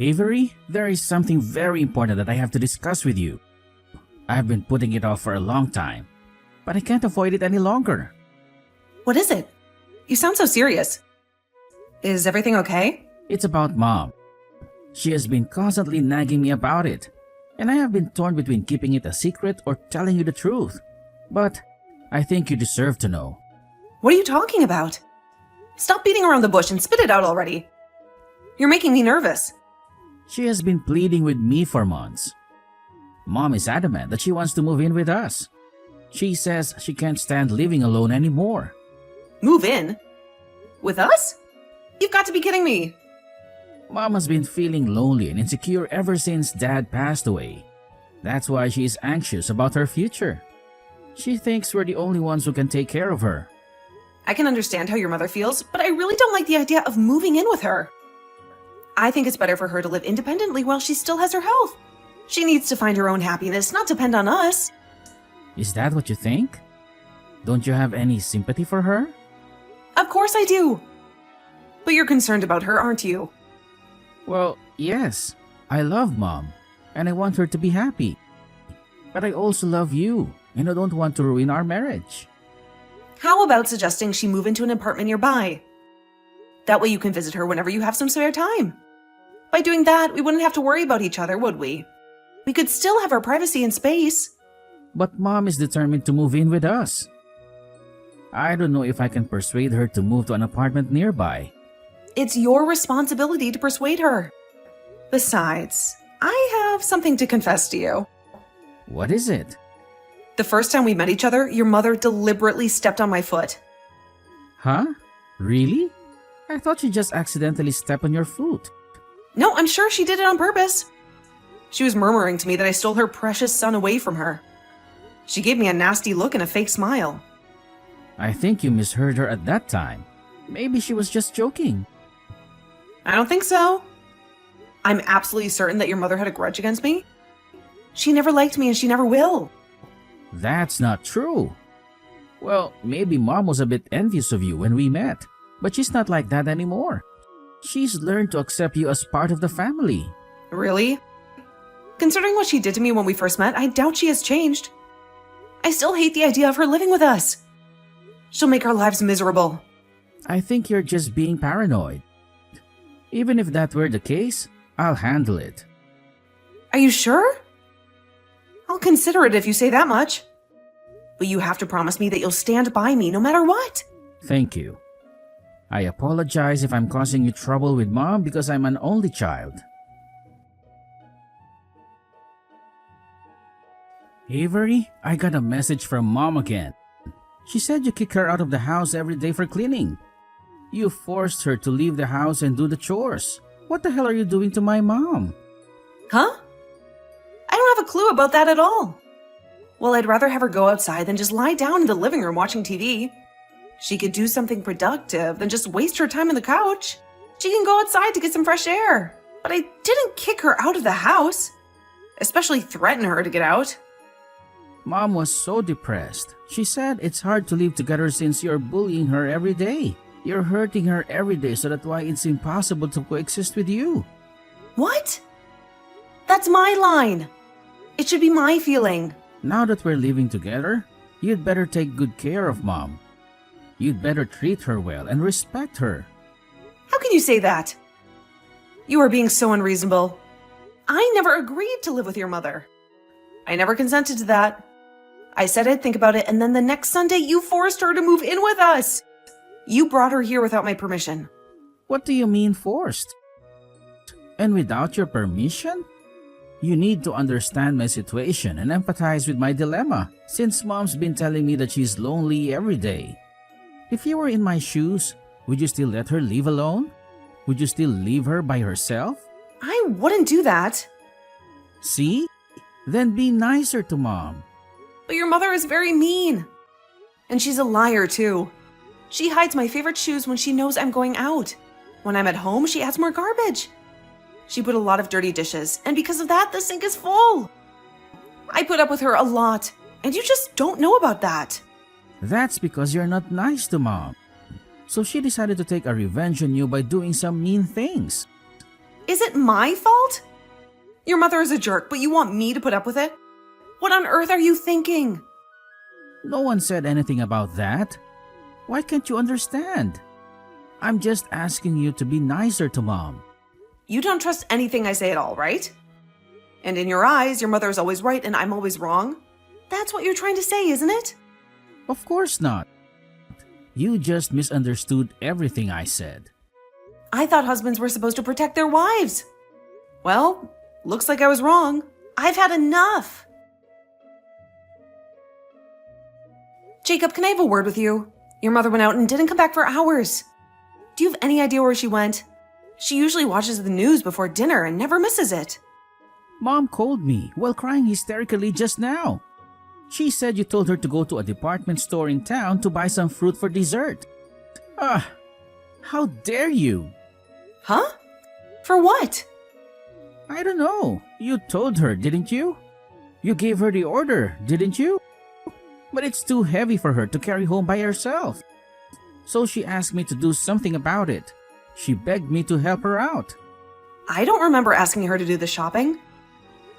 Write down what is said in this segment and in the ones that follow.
Avery, there is something very important that I have to discuss with you. I've been putting it off for a long time, but I can't avoid it any longer. What is it? You sound so serious. Is everything okay? It's about Mom. She has been constantly nagging me about it, and I have been torn between keeping it a secret or telling you the truth. But I think you deserve to know. What are you talking about? Stop beating around the bush and spit it out already. You're making me nervous. She has been pleading with me for months. Mom is adamant that she wants to move in with us. She says she can't stand living alone anymore. Move in? With us? You've got to be kidding me. Mom has been feeling lonely and insecure ever since Dad passed away. That's why she is anxious about her future. She thinks we're the only ones who can take care of her. I can understand how your mother feels, but I really don't like the idea of moving in with her. I think it's better for her to live independently while she still has her health. She needs to find her own happiness, not depend on us. Is that what you think? Don't you have any sympathy for her? Of course I do. But you're concerned about her, aren't you? Well, yes. I love Mom, and I want her to be happy. But I also love you, and I don't want to ruin our marriage. How about suggesting she move into an apartment nearby? That way you can visit her whenever you have some spare time. By doing that, we wouldn't have to worry about each other, would we? We could still have our privacy and space. But Mom is determined to move in with us. I don't know if I can persuade her to move to an apartment nearby. It's your responsibility to persuade her. Besides, I have something to confess to you. What is it? The first time we met each other, your mother deliberately stepped on my foot. Huh? Really? I thought you just accidentally stepped on your foot. No, I'm sure she did it on purpose. She was murmuring to me that I stole her precious son away from her. She gave me a nasty look and a fake smile. I think you misheard her at that time. Maybe she was just joking. I don't think so. I'm absolutely certain that your mother had a grudge against me. She never liked me and she never will. That's not true. Well, maybe Mom was a bit envious of you when we met, but she's not like that anymore. She's learned to accept you as part of the family. Really? Considering what she did to me when we first met, I doubt she has changed. I still hate the idea of her living with us. She'll make our lives miserable. I think you're just being paranoid. Even if that were the case, I'll handle it. Are you sure? I'll consider it if you say that much. But you have to promise me that you'll stand by me no matter what. Thank you. I apologize if I'm causing you trouble with Mom because I'm an only child. Avery, I got a message from Mom again. She said you kick her out of the house every day for cleaning. You forced her to leave the house and do the chores. What the hell are you doing to my mom? Huh? I don't have a clue about that at all. Well, I'd rather have her go outside than just lie down in the living room watching TV. She could do something productive than just waste her time on the couch. She can go outside to get some fresh air. But I didn't kick her out of the house, especially threaten her to get out. Mom was so depressed. She said it's hard to live together since you're bullying her every day. You're hurting her every day, so that's why it's impossible to coexist with you. What? That's my line. It should be my feeling. Now that we're living together, you'd better take good care of Mom. You'd better treat her well and respect her. How can you say that? You are being so unreasonable. I never agreed to live with your mother. I never consented to that. I said I'd think about it, and then the next Sunday you forced her to move in with us. You brought her here without my permission. What do you mean forced? And without your permission? You need to understand my situation and empathize with my dilemma, since Mom's been telling me that she's lonely every day. If you were in my shoes, would you still let her live alone? Would you still leave her by herself? I wouldn't do that. See? Then be nicer to Mom. But your mother is very mean. And she's a liar, too. She hides my favorite shoes when she knows I'm going out. When I'm at home, she adds more garbage. She put a lot of dirty dishes, and because of that, the sink is full. I put up with her a lot, and you just don't know about that. That's because you're not nice to Mom. So she decided to take a revenge on you by doing some mean things. Is it my fault? Your mother is a jerk, but you want me to put up with it? What on earth are you thinking? No one said anything about that. Why can't you understand? I'm just asking you to be nicer to Mom. You don't trust anything I say at all, right? And in your eyes, your mother is always right and I'm always wrong? That's what you're trying to say, isn't it? Of course not. You just misunderstood everything I said. I thought husbands were supposed to protect their wives. Well, looks like I was wrong. I've had enough. Jacob, can I have a word with you? Your mother went out and didn't come back for hours. Do you have any idea where she went? She usually watches the news before dinner and never misses it. Mom called me while crying hysterically just now. She said you told her to go to a department store in town to buy some fruit for dessert. How dare you? Huh? For what? I don't know. You told her, didn't you? You gave her the order, didn't you? But it's too heavy for her to carry home by herself. So she asked me to do something about it. She begged me to help her out. I don't remember asking her to do the shopping.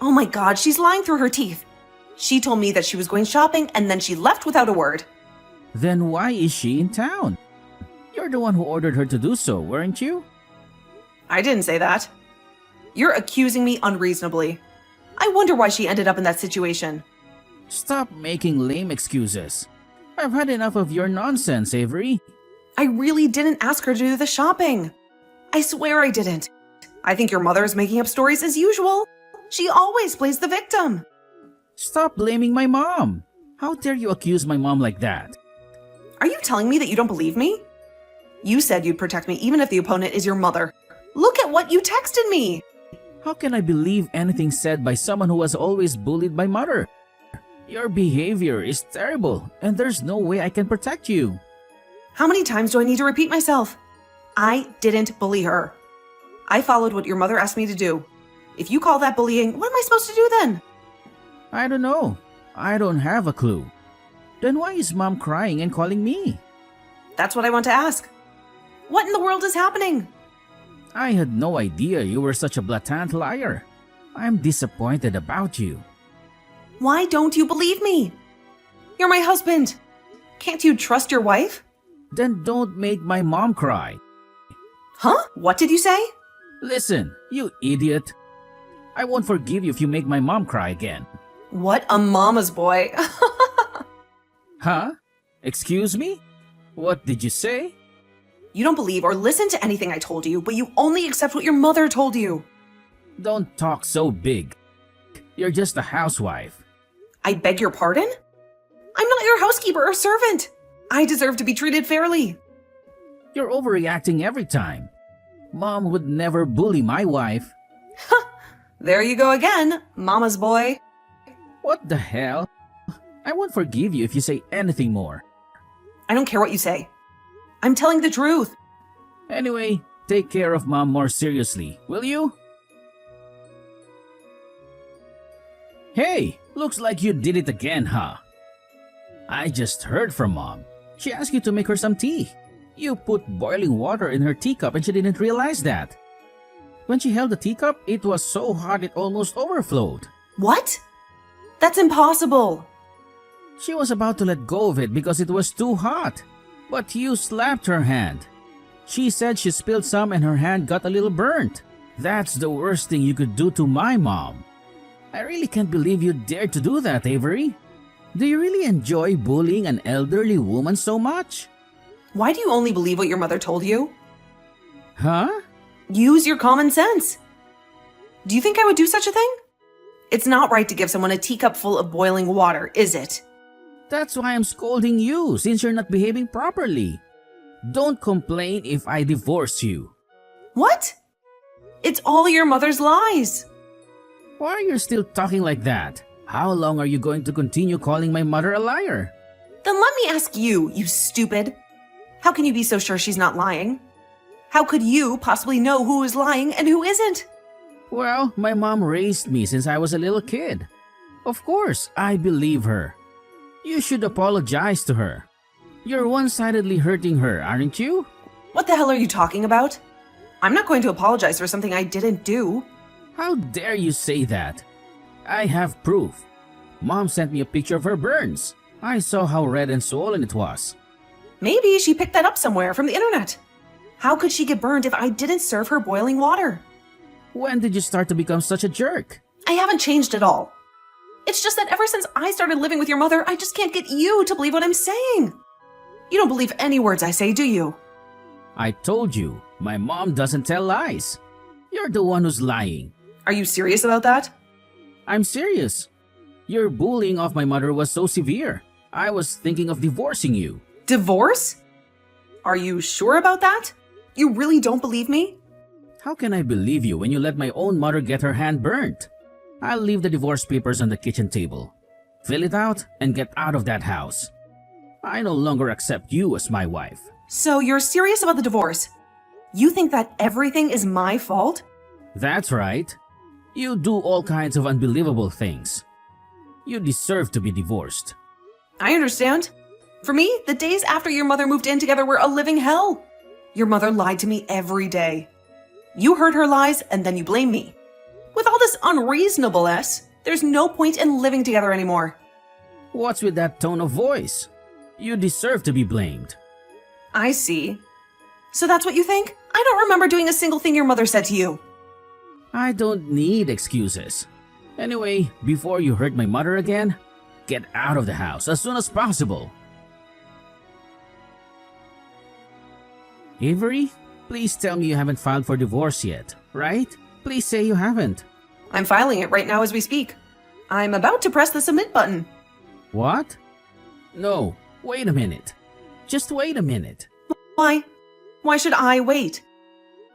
Oh my God, she's lying through her teeth. She told me that she was going shopping and then she left without a word. Then why is she in town? You're the one who ordered her to do so, weren't you? I didn't say that. You're accusing me unreasonably. I wonder why she ended up in that situation. Stop making lame excuses. I've had enough of your nonsense, Avery. I really didn't ask her to do the shopping. I swear I didn't. I think your mother is making up stories as usual. She always plays the victim. Stop blaming my mom. How dare you accuse my mom like that? Are you telling me that you don't believe me? You said you'd protect me even if the opponent is your mother. Look at what you texted me. How can I believe anything said by someone who was always bullied by mother? Your behavior is terrible and there's no way I can protect you. How many times do I need to repeat myself? I didn't bully her. I followed what your mother asked me to do. If you call that bullying, what am I supposed to do then? I don't know. I don't have a clue. Then why is Mom crying and calling me? That's what I want to ask. What in the world is happening? I had no idea you were such a blatant liar. I'm disappointed about you. Why don't you believe me? You're my husband. Can't you trust your wife? Then don't make my mom cry. Huh? What did you say? Listen, you idiot. I won't forgive you if you make my mom cry again. What a mama's boy. Huh? Excuse me? What did you say? You don't believe or listen to anything I told you, but you only accept what your mother told you. Don't talk so big. You're just a housewife. I beg your pardon? I'm not your housekeeper or servant. I deserve to be treated fairly. You're overreacting every time. Mom would never bully my wife. There you go again, mama's boy. What the hell? I won't forgive you if you say anything more. I don't care what you say. I'm telling the truth. Anyway, take care of Mom more seriously, will you? Hey, looks like you did it again, huh? I just heard from Mom. She asked you to make her some tea. You put boiling water in her teacup and she didn't realize that. When she held the teacup, it was so hot it almost overflowed. What? That's impossible. She was about to let go of it because it was too hot. But you slapped her hand. She said she spilled some and her hand got a little burnt. That's the worst thing you could do to my mom. I really can't believe you dared to do that, Avery. Do you really enjoy bullying an elderly woman so much? Why do you only believe what your mother told you? Huh? Use your common sense. Do you think I would do such a thing? It's not right to give someone a teacup full of boiling water, is it? That's why I'm scolding you since you're not behaving properly. Don't complain if I divorce you. What? It's all your mother's lies. Why are you still talking like that? How long are you going to continue calling my mother a liar? Then let me ask you, you stupid. How can you be so sure she's not lying? How could you possibly know who is lying and who isn't? Well, my mom raised me since I was a little kid. Of course, I believe her. You should apologize to her. You're one-sidedly hurting her, aren't you? What the hell are you talking about? I'm not going to apologize for something I didn't do. How dare you say that? I have proof. Mom sent me a picture of her burns. I saw how red and swollen it was. Maybe she picked that up somewhere from the internet. How could she get burned if I didn't serve her boiling water? When did you start to become such a jerk? I haven't changed at all. It's just that ever since I started living with your mother, I just can't get you to believe what I'm saying. You don't believe any words I say, do you? I told you, my mom doesn't tell lies. You're the one who's lying. Are you serious about that? I'm serious. Your bullying of my mother was so severe. I was thinking of divorcing you. Divorce? Are you sure about that? You really don't believe me? How can I believe you when you let my own mother get her hand burnt? I'll leave the divorce papers on the kitchen table. Fill it out and get out of that house. I no longer accept you as my wife. So you're serious about the divorce? You think that everything is my fault? That's right. You do all kinds of unbelievable things. You deserve to be divorced. I understand. For me, the days after your mother moved in together were a living hell. Your mother lied to me every day. You heard her lies and then you blame me. With all this unreasonableness, there's no point in living together anymore. What's with that tone of voice? You deserve to be blamed. I see. So that's what you think? I don't remember doing a single thing your mother said to you. I don't need excuses. Anyway, before you hurt my mother again, get out of the house as soon as possible. Avery, please tell me you haven't filed for divorce yet, right? Please say you haven't. I'm filing it right now as we speak. I'm about to press the submit button. What? No, wait a minute. Just wait a minute. Why? Why should I wait?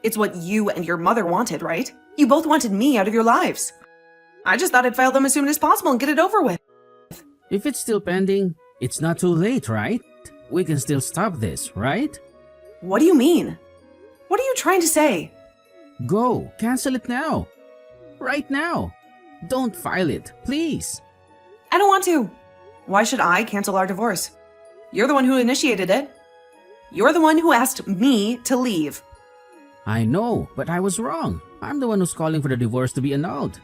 It's what you and your mother wanted, right? You both wanted me out of your lives. I just thought I'd file them as soon as possible and get it over with. If it's still pending, it's not too late, right? We can still stop this, right? What do you mean? What are you trying to say? Go, cancel it now. Right now. Don't file it, please. I don't want to. Why should I cancel our divorce? You're the one who initiated it. You're the one who asked me to leave. I know, but I was wrong. I'm the one who's calling for the divorce to be annulled.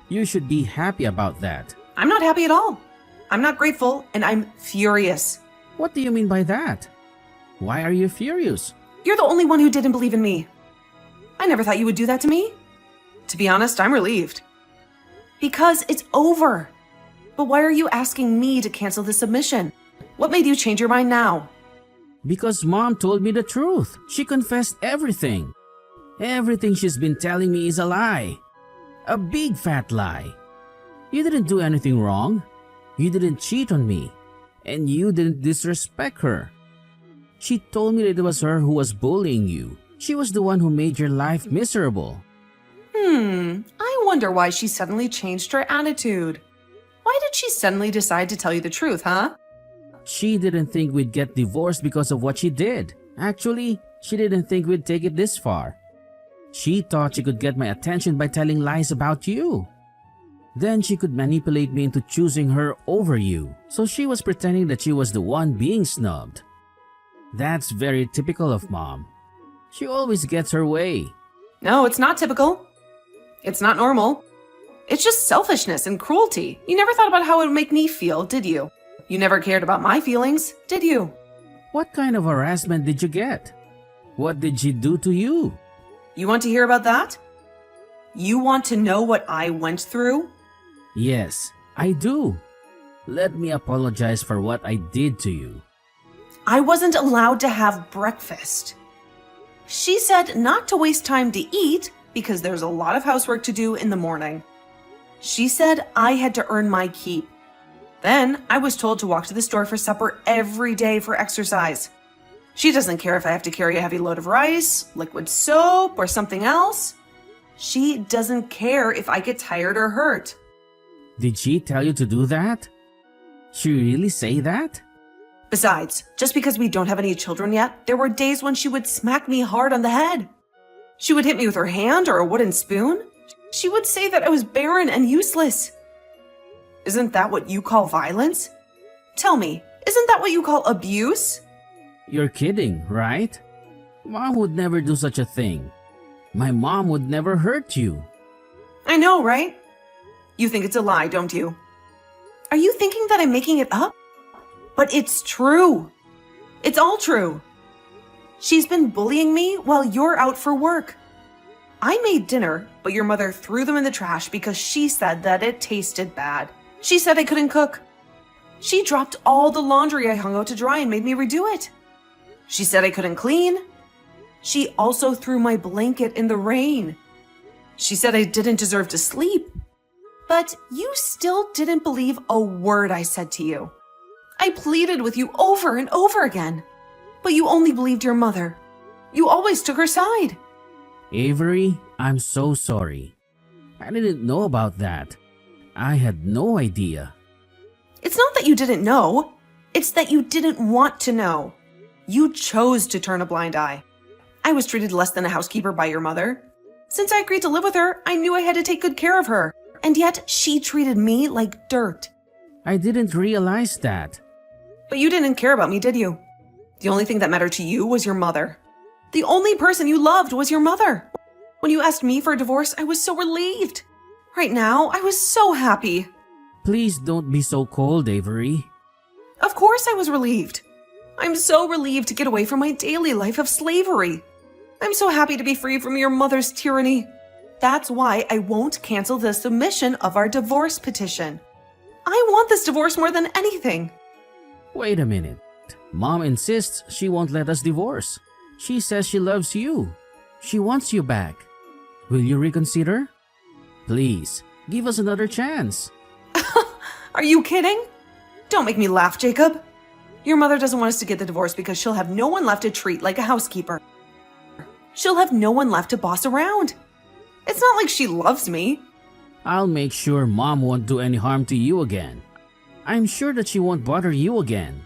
You should be happy about that. I'm not happy at all. I'm not grateful, and I'm furious. What do you mean by that? Why are you furious? You're the only one who didn't believe in me. I never thought you would do that to me. To be honest, I'm relieved. Because it's over. But why are you asking me to cancel the submission? What made you change your mind now? Because Mom told me the truth. She confessed everything. Everything she's been telling me is a lie. A big fat lie. You didn't do anything wrong. You didn't cheat on me. And you didn't disrespect her. She told me that it was her who was bullying you. She was the one who made your life miserable. I wonder why she suddenly changed her attitude. Why did she suddenly decide to tell you the truth, huh? She didn't think we'd get divorced because of what she did. Actually, she didn't think we'd take it this far. She thought she could get my attention by telling lies about you. Then she could manipulate me into choosing her over you. So she was pretending that she was the one being snubbed. That's very typical of Mom. She always gets her way. No, it's not typical. It's not normal. It's just selfishness and cruelty. You never thought about how it would make me feel, did you? You never cared about my feelings, did you? What kind of harassment did you get? What did she do to you? You want to hear about that? You want to know what I went through? Yes, I do. Let me apologize for what I did to you. I wasn't allowed to have breakfast. She said not to waste time to eat because there's a lot of housework to do in the morning. She said I had to earn my keep. Then I was told to walk to the store for supper every day for exercise. She doesn't care if I have to carry a heavy load of rice, liquid soap, or something else. She doesn't care if I get tired or hurt. Did she tell you to do that? She really say that? Besides, just because we don't have any children yet, there were days when she would smack me hard on the head. She would hit me with her hand or a wooden spoon. She would say that I was barren and useless. Isn't that what you call violence? Tell me, isn't that what you call abuse? You're kidding, right? Mom would never do such a thing. My mom would never hurt you. I know, right? You think it's a lie, don't you? Are you thinking that I'm making it up? But it's true. It's all true. She's been bullying me while you're out for work. I made dinner, but your mother threw them in the trash because she said that it tasted bad. She said I couldn't cook. She dropped all the laundry I hung out to dry and made me redo it. She said I couldn't clean. She also threw my blanket in the rain. She said I didn't deserve to sleep. But you still didn't believe a word I said to you. I pleaded with you over and over again. But you only believed your mother. You always took her side. Avery, I'm so sorry. I didn't know about that. I had no idea. It's not that you didn't know. It's that you didn't want to know. You chose to turn a blind eye. I was treated less than a housekeeper by your mother. Since I agreed to live with her, I knew I had to take good care of her. And yet, she treated me like dirt. I didn't realize that. But you didn't care about me, did you? The only thing that mattered to you was your mother. The only person you loved was your mother. When you asked me for a divorce, I was so relieved. Right now, I was so happy. Please don't be so cold, Avery. Of course I was relieved. I'm so relieved to get away from my daily life of slavery. I'm so happy to be free from your mother's tyranny. That's why I won't cancel the submission of our divorce petition. I want this divorce more than anything. Wait a minute. Mom insists she won't let us divorce. She says she loves you. She wants you back. Will you reconsider? Please, give us another chance. Are you kidding? Don't make me laugh, Jacob. Your mother doesn't want us to get the divorce because she'll have no one left to treat like a housekeeper. She'll have no one left to boss around. It's not like she loves me. I'll make sure Mom won't do any harm to you again. I'm sure that she won't bother you again.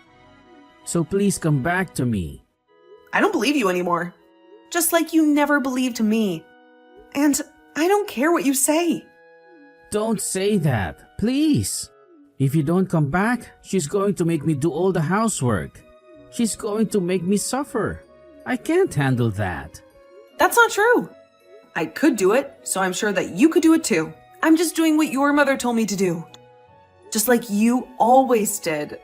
So please come back to me. I don't believe you anymore. Just like you never believed me. And I don't care what you say. Don't say that, please. If you don't come back, she's going to make me do all the housework. She's going to make me suffer. I can't handle that. That's not true. I could do it, so I'm sure that you could do it too. I'm just doing what your mother told me to do. Just like you always did.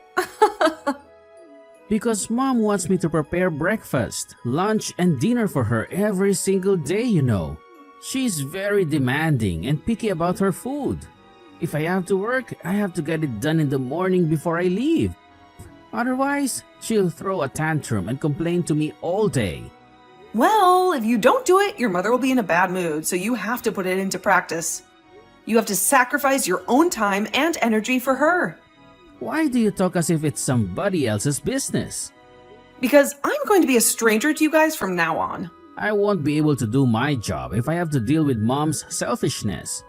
Because Mom wants me to prepare breakfast, lunch, and dinner for her every single day, you know. She's very demanding and picky about her food. If I have to work, I have to get it done in the morning before I leave. Otherwise, she'll throw a tantrum and complain to me all day. Well, if you don't do it, your mother will be in a bad mood, so you have to put it into practice. You have to sacrifice your own time and energy for her. Why do you talk as if it's somebody else's business? Because I'm going to be a stranger to you guys from now on. I won't be able to do my job if I have to deal with Mom's selfishness.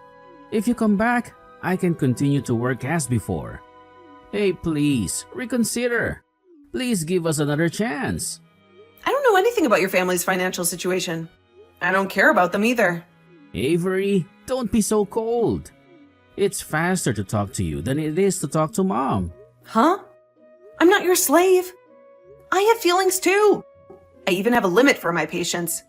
If you come back, I can continue to work as before. Hey, please, reconsider. Please give us another chance. I don't know anything about your family's financial situation. I don't care about them either. Avery, don't be so cold. It's faster to talk to you than it is to talk to Mom. Huh? I'm not your slave. I have feelings too. I even have a limit for my patience.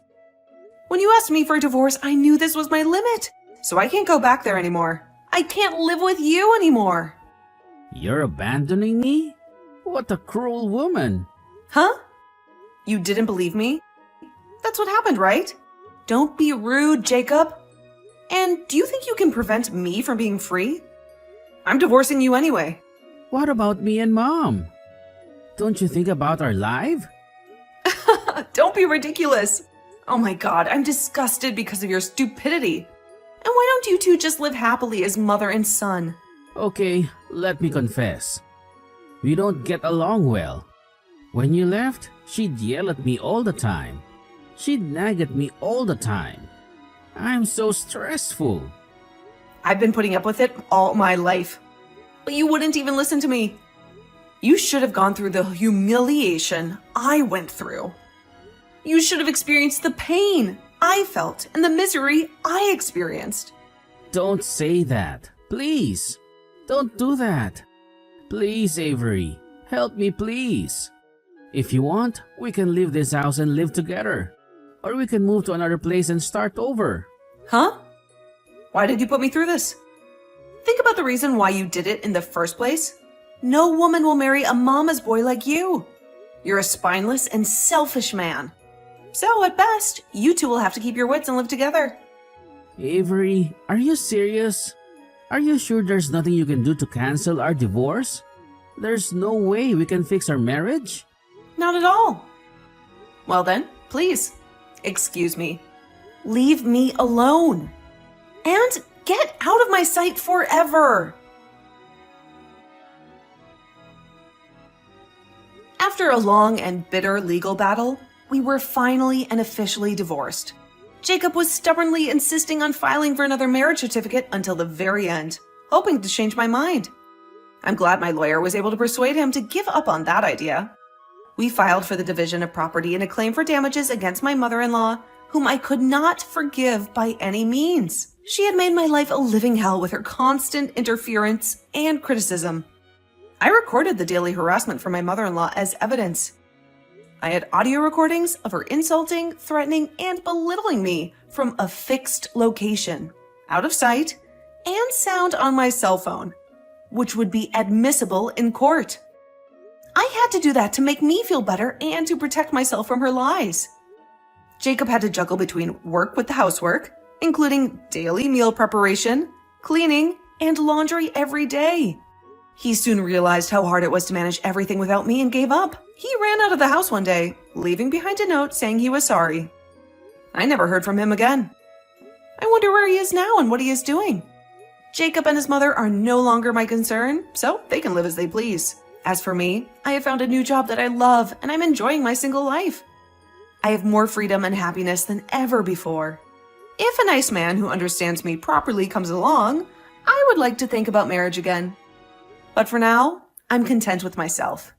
When you asked me for a divorce, I knew this was my limit. So I can't go back there anymore. I can't live with you anymore. You're abandoning me? What a cruel woman. Huh? You didn't believe me? That's what happened, right? Don't be rude, Jacob. And do you think you can prevent me from being free? I'm divorcing you anyway. What about me and Mom? Don't you think about our life? Don't be ridiculous. Oh my god, I'm disgusted because of your stupidity. And why don't you two just live happily as mother and son? Okay, let me confess. We don't get along well. When you left, she'd yell at me all the time. She'd nag at me all the time. I'm so stressful. I've been putting up with it all my life. But you wouldn't even listen to me. You should have gone through the humiliation I went through. You should have experienced the pain I felt and the misery I experienced. Don't say that. Please. Don't do that. Please, Avery. Help me, please. If you want, we can leave this house and live together. Or we can move to another place and start over. Huh? Why did you put me through this? Think about the reason why you did it in the first place. No woman will marry a mama's boy like you. You're a spineless and selfish man. So, at best, you two will have to keep your wits and live together. Avery, are you serious? Are you sure there's nothing you can do to cancel our divorce? There's no way we can fix our marriage? Not at all. Well then, please, excuse me. Leave me alone. And get out of my sight forever. After a long and bitter legal battle, we were finally and officially divorced. Jacob was stubbornly insisting on filing for another marriage certificate until the very end, hoping to change my mind. I'm glad my lawyer was able to persuade him to give up on that idea. We filed for the division of property and a claim for damages against my mother-in-law, whom I could not forgive by any means. She had made my life a living hell with her constant interference and criticism. I recorded the daily harassment from my mother-in-law as evidence. I had audio recordings of her insulting, threatening, and belittling me from a fixed location, out of sight, and sound on my cell phone, which would be admissible in court. I had to do that to make me feel better and to protect myself from her lies. Jacob had to juggle between work with the housework, including daily meal preparation, cleaning, and laundry every day. He soon realized how hard it was to manage everything without me and gave up. He ran out of the house one day, leaving behind a note saying he was sorry. I never heard from him again. I wonder where he is now and what he is doing. Jacob and his mother are no longer my concern, so they can live as they please. As for me, I have found a new job that I love and I'm enjoying my single life. I have more freedom and happiness than ever before. If a nice man who understands me properly comes along, I would like to think about marriage again. But for now, I'm content with myself.